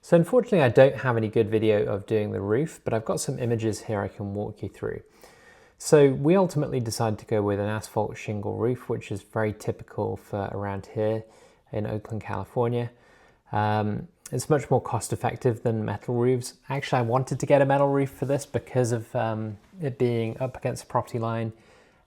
So unfortunately I don't have any good video of doing the roof, but I've got some images here I can walk you through. So we ultimately decided to go with an asphalt shingle roof, which is very typical for around here in Oakland, California. It's much more cost effective than metal roofs. Actually, I wanted to get a metal roof for this because of it being up against the property line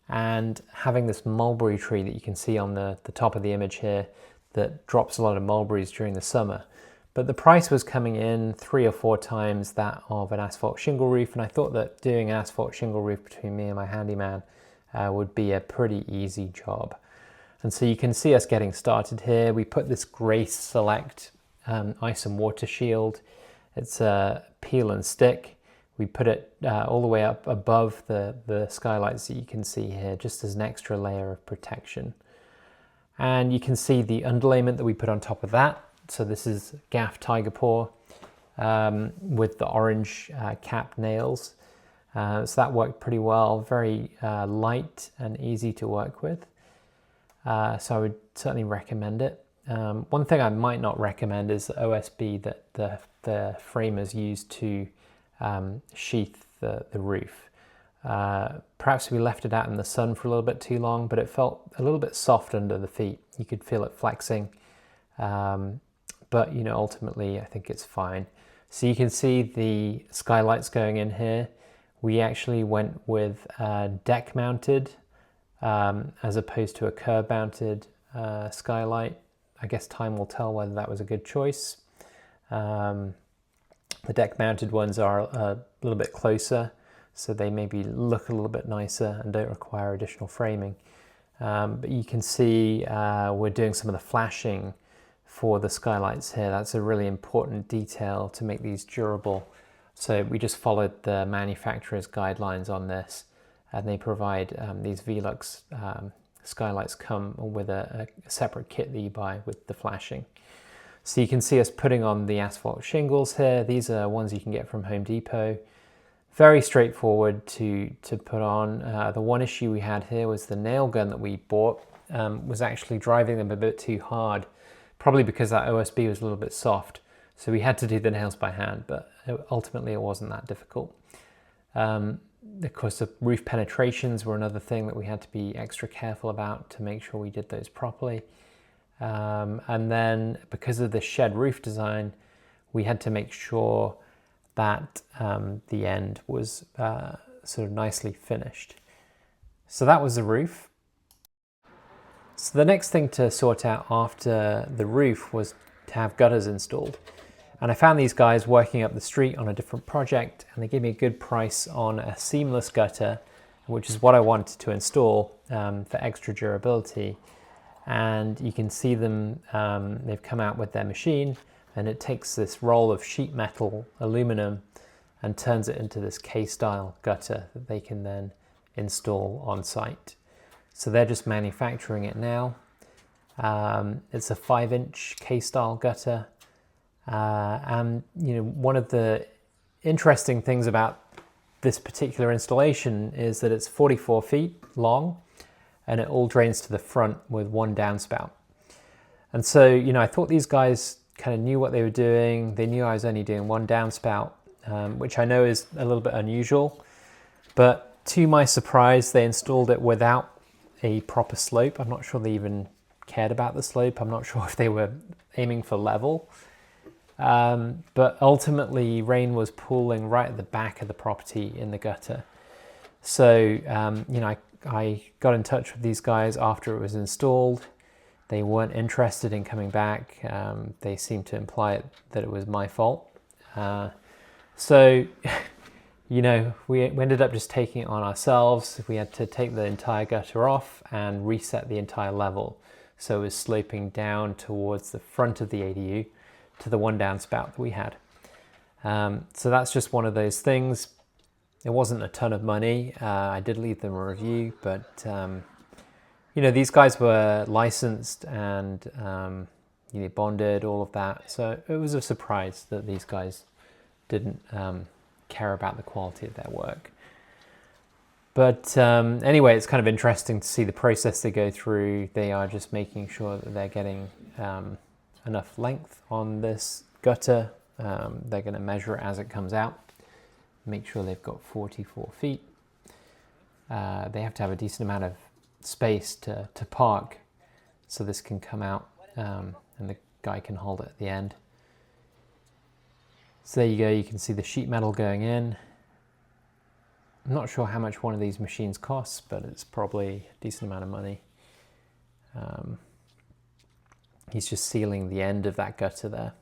and having this mulberry tree that you can see on the top of the image here that drops a lot of mulberries during the summer. But the price was coming in 3 or 4 times that of an asphalt shingle roof, and I thought that doing an asphalt shingle roof between me and my handyman would be a pretty easy job. And so you can see us getting started here. We put this Grace Select ice and water shield. It's a peel and stick. We put it all the way up above the skylights that you can see here, just as an extra layer of protection. And you can see the underlayment that we put on top of that. So this is gaff tiger paw with the orange cap nails. So that worked pretty well, very light and easy to work with. So I would certainly recommend it. One thing I might not recommend is the OSB that the framers used to sheath the roof. Perhaps we left it out in the sun for a little bit too long, but it felt a little bit soft under the feet. You could feel it flexing. But you know, ultimately I think it's fine. So you can see the skylights going in here. We actually went with deck mounted as opposed to a curb mounted skylight. I guess time will tell whether that was a good choice. The deck mounted ones are a little bit closer, so they maybe look a little bit nicer and don't require additional framing. But you can see we're doing some of the flashing for the skylights here. That's a really important detail to make these durable. So we just followed the manufacturer's guidelines on this, and they provide these Velux skylights come with a separate kit that you buy with the flashing. So you can see us putting on the asphalt shingles here. These are ones you can get from Home Depot. Very straightforward to put on. The one issue we had here was the nail gun that we bought was actually driving them a bit too hard, probably because that OSB was a little bit soft. So we had to do the nails by hand, but ultimately it wasn't that difficult. Of course, the roof penetrations were another thing that we had to be extra careful about to make sure we did those properly. And then because of the shed roof design, we had to make sure that the end was sort of nicely finished. So that was the roof. So the next thing to sort out after the roof was to have gutters installed. And I found these guys working up the street on a different project, and they gave me a good price on a seamless gutter, which is what I wanted to install for extra durability. And you can see them, they've come out with their machine, and it takes this roll of sheet metal aluminum and turns it into this K-style gutter that they can then install on site. So they're just manufacturing it now. It's a 5-inch K-style gutter. And you know, one of the interesting things about this particular installation is that it's 44 feet long, and it all drains to the front with one downspout. And so, you know, I thought these guys kind of knew what they were doing. They knew I was only doing one downspout, which I know is a little bit unusual, but to my surprise, they installed it without a proper slope. I'm not sure they even cared about the slope. I'm not sure if they were aiming for level. But ultimately rain was pooling right at the back of the property in the gutter. So, you know, I got in touch with these guys after it was installed. They weren't interested in coming back. They seemed to imply that it was my fault. So, you know, we ended up just taking it on ourselves. We had to take the entire gutter off and reset the entire level. So it was sloping down towards the front of the ADU to the one downspout that we had. So that's just one of those things. It wasn't a ton of money. I did leave them a review, but you know, these guys were licensed and you know, bonded, all of that. So it was a surprise that these guys didn't care about the quality of their work. But anyway, it's kind of interesting to see the process they go through. They are just making sure that they're getting enough length on this gutter They're going to measure it as it comes out, make sure they've got 44 feet. They have to have a decent amount of space to park, so this can come out and the guy can hold it at the end. So there you go, you can see the sheet metal going in. I'm not sure how much one of these machines costs, but it's probably a decent amount of money. He's just sealing the end of that gutter there.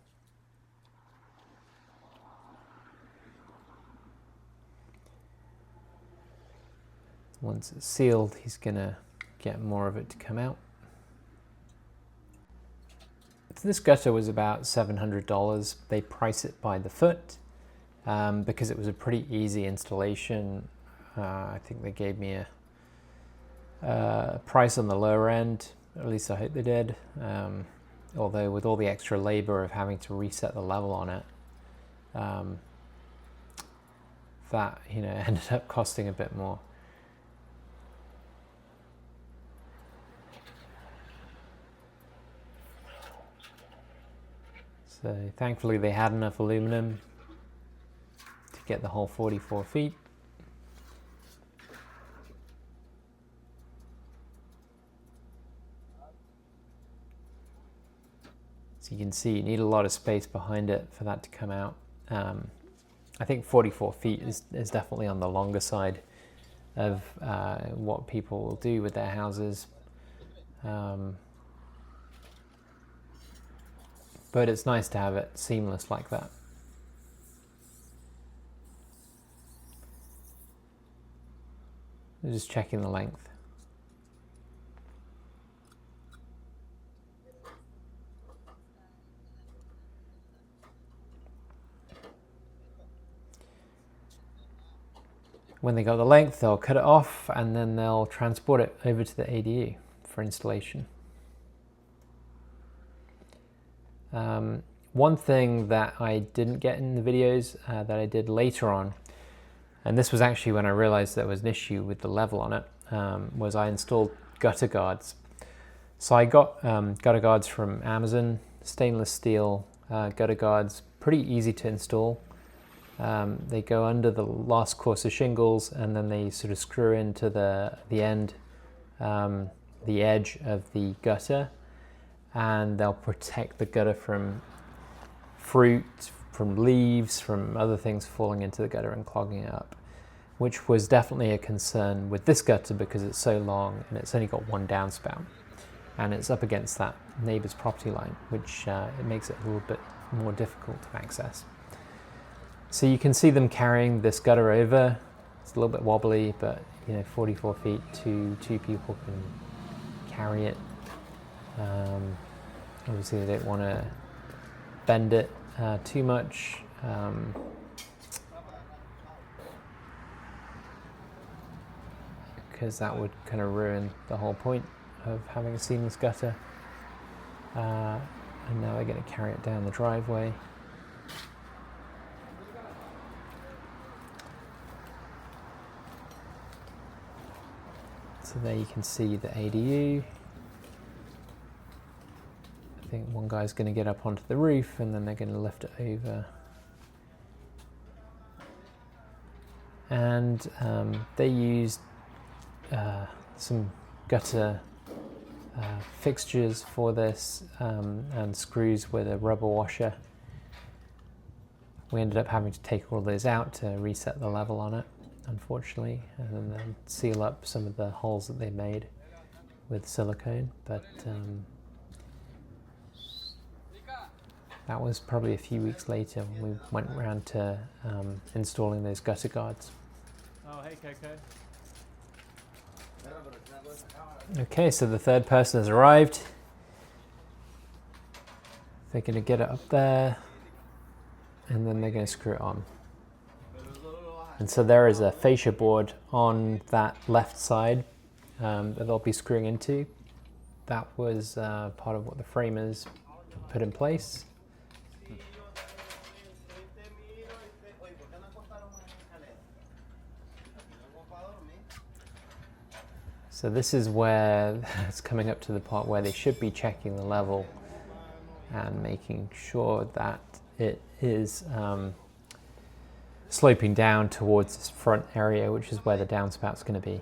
Once it's sealed, he's gonna get more of it to come out. So this gutter was about $700. They price it by the foot because it was a pretty easy installation. I think they gave me a price on the lower end, at least I hope they did. Although with all the extra labor of having to reset the level on it, that ended up costing a bit more. So thankfully they had enough aluminum to get the whole 44 feet. So you can see you need a lot of space behind it for that to come out. I think 44 feet is definitely on the longer side of what people will do with their houses. But it's nice to have it seamless like that. Just checking the length. When they got the length, they'll cut it off and then they'll transport it over to the ADU for installation. One thing that I didn't get in the videos that I did later on, and this was actually when I realized there was an issue with the level on it, was I installed gutter guards. So I got gutter guards from Amazon, stainless steel gutter guards, pretty easy to install. They go under the last course of shingles and then they sort of screw into the end, the edge of the gutter, and they'll protect the gutter from fruit, from leaves, from other things falling into the gutter and clogging it up, which was definitely a concern with this gutter because it's so long and it's only got one downspout and it's up against that neighbor's property line, which it makes it a little bit more difficult to access. So you can see them carrying this gutter over. It's a little bit wobbly, but 44 feet, two people can carry it. Obviously they don't want to bend it too much. Because that would kind of ruin the whole point of having a seamless gutter. And now they're going to carry it down the driveway. So there you can see the ADU. I think one guy's going to get up onto the roof and then they're going to lift it over. And they used some gutter fixtures for this and screws with a rubber washer. We ended up having to take all those out to reset the level on it, unfortunately, and then seal up some of the holes that they made with silicone. But that was probably a few weeks later when we went around to installing those gutter guards. Oh, hey, Coco. Okay, so the third person has arrived. They're going to get it up there and then they're going to screw it on. And so there is a fascia board on that left side that they'll be screwing into. That was part of what the framers put in place. So this is where it's coming up to the part where they should be checking the level and making sure that it is sloping down towards this front area, which is where the downspout's going to be.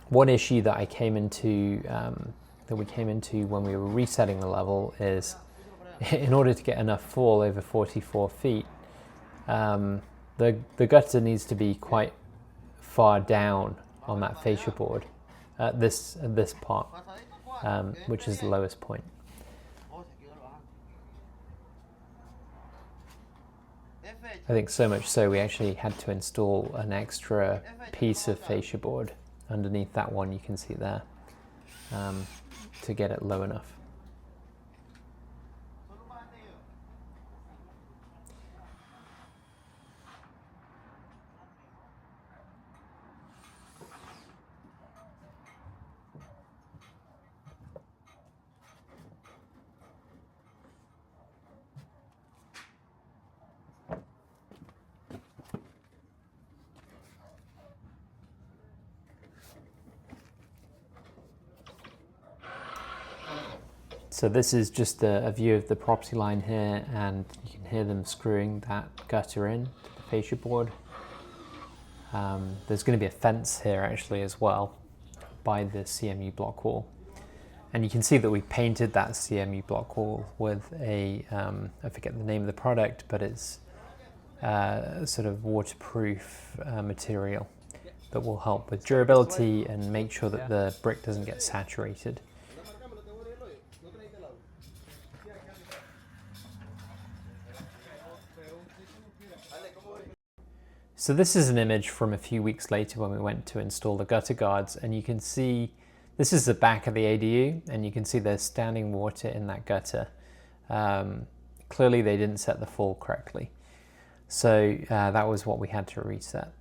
One issue that we came into when we were resetting the level is, in order to get enough fall over 44 feet, the gutter needs to be quite far down on that fascia board at this part, which is the lowest point. I think so much so we actually had to install an extra piece of fascia board underneath that one you can see there, to get it low enough. So this is just a view of the property line here, and you can hear them screwing that gutter in to the fascia board. There's going to be a fence here actually as well by the CMU block wall. And you can see that we painted that CMU block wall with a, I forget the name of the product, but it's a sort of waterproof material that will help with durability and make sure that the brick doesn't get saturated. So this is an image from a few weeks later when we went to install the gutter guards, and you can see this is the back of the ADU, and you can see there's standing water in that gutter. Clearly they didn't set the fall correctly. So that was what we had to reset.